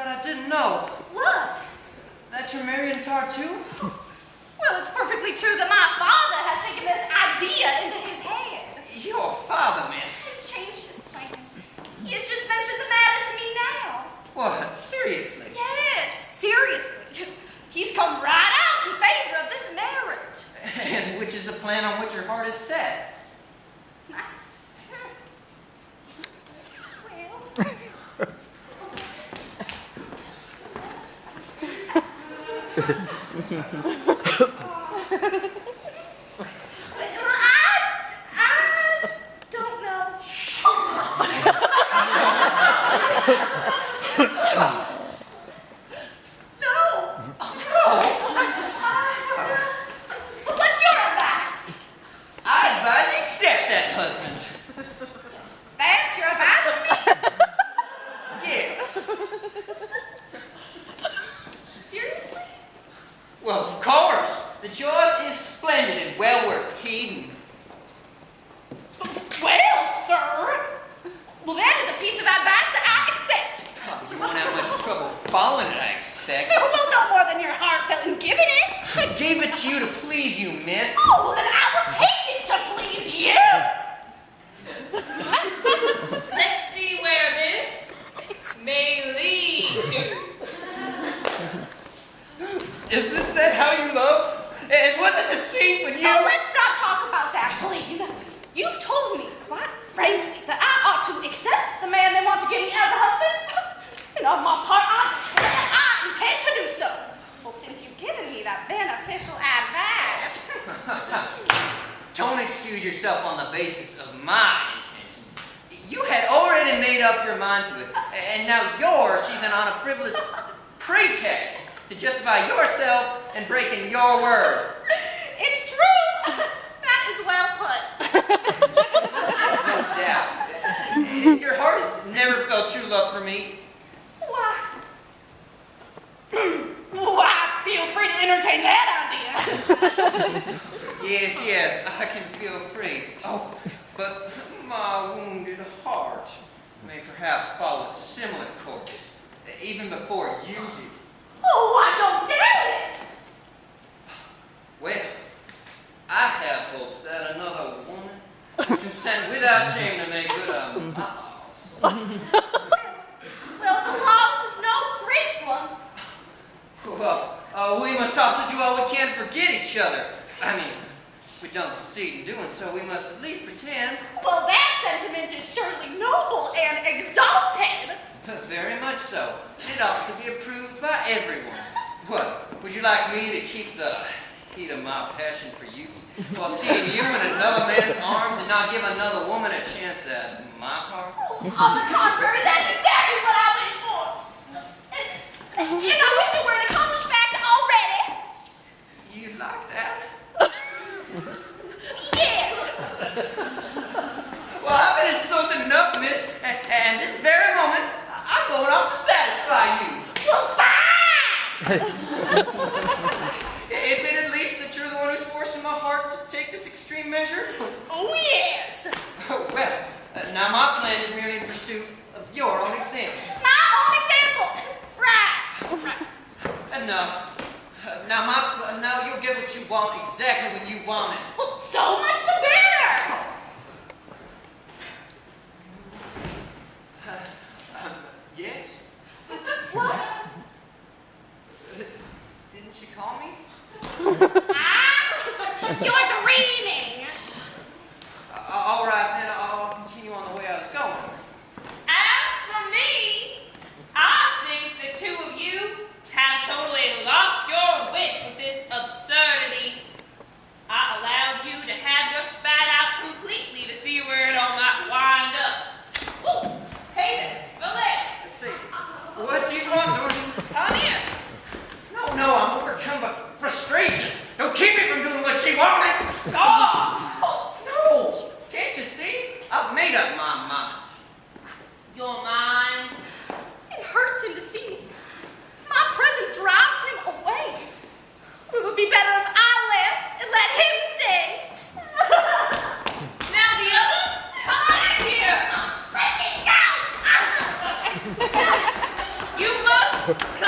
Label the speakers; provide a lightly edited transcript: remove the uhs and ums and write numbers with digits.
Speaker 1: that I didn't know.
Speaker 2: What?
Speaker 1: That you're marrying Tar too?
Speaker 2: Well, it's perfectly true that my father has taken this idea into his head.
Speaker 1: Your father, miss.
Speaker 2: He's changed his plan. He has just mentioned the matter to me now.
Speaker 1: What? Seriously?
Speaker 2: Yes, seriously. He's come right out in favor of this marriage.
Speaker 1: And which is the plan on which your heart is set?
Speaker 2: I don't know. What's your advice?
Speaker 1: I advise you accept that husband.
Speaker 2: That's your advice to me?
Speaker 1: Yes.
Speaker 2: Seriously?
Speaker 1: Well, of course. The choice is splendid and well worth heeding.
Speaker 2: Well, sir. Well, that is a piece of advice that I accept.
Speaker 1: Oh, you won't have much trouble following it, I expect.
Speaker 2: Well, no more than your heart felt in giving it.
Speaker 1: I gave it to you to please you, miss.
Speaker 2: Oh, well, then I will take it to please you.
Speaker 3: Let's see where this may lead to.
Speaker 1: Is this then how you love? And was it the scene when you...
Speaker 2: Oh, let's not talk about that, please. You've told me, quite frankly, that I ought to accept the man they want to give me as a husband. And on my part, I declare I intend to do so. Well, since you've given me that beneficial advice.
Speaker 1: Don't excuse yourself on the basis of my intentions. You had already made up your mind to it, and now you're seizing on a frivolous pretext to justify yourself and breaking your word.
Speaker 2: It's true. That is well put.
Speaker 1: No doubt. Your heart has never felt true love for me.
Speaker 2: Why? Why, feel free to entertain that idea.
Speaker 1: Yes, I can feel free. Oh, but my wounded heart may perhaps follow a similar course, even before you do.
Speaker 2: Oh, I don't doubt it.
Speaker 1: Well, I have hopes that another woman will consent without shame to make good on my loss.
Speaker 2: Well, the loss is no great one.
Speaker 1: Well, we must also do all we can to forget each other. I mean, if we don't succeed in doing so, we must at least pretend.
Speaker 2: Well, that sentiment is surely noble and exalted.
Speaker 1: Very much so. It ought to be approved by everyone. What, would you like me to keep the heat of my passion for you while seeing you in another man's arms and not give another woman a chance at my heart?
Speaker 2: On the contrary, that's exactly what I wish for. And I wish it were an accomplished fact already.
Speaker 1: You like that?
Speaker 2: Yes.
Speaker 1: Well, I've been insulted enough, miss, and this very moment, I'm going off to satisfy you.
Speaker 2: Well, fine.
Speaker 1: Admit at least that you're the one who's forcing my heart to take this extreme measure?
Speaker 2: Oh, yes.
Speaker 1: Oh, well, now my plan is merely in pursuit of your own example.
Speaker 2: My own example. Right.
Speaker 1: Enough. Now you'll get what you want exactly when you want it.
Speaker 2: Well, so much the better.
Speaker 1: Yes?
Speaker 2: What?
Speaker 1: Didn't you call me?
Speaker 2: You're dreaming.
Speaker 1: All right, then I'll continue on the way I was going.
Speaker 3: As for me, I think the two of you have totally lost your wits with this absurdity. I allowed you to have your spat out completely to see where it all might wind up. Ooh, hey there, Valiere.
Speaker 1: Let's see. What do you want, Norton?
Speaker 3: Come here.
Speaker 1: No, I'm overcome by frustration. Don't keep me from doing what she wanted.
Speaker 3: Stop.
Speaker 1: No, can't you see? I've made up my mind.
Speaker 3: Your mind.
Speaker 2: It hurts him to see me. My presence drives him away. It would be better if I left and let him stay.
Speaker 3: Now the other, come back here.
Speaker 2: Let me go.
Speaker 3: You must
Speaker 2: enough.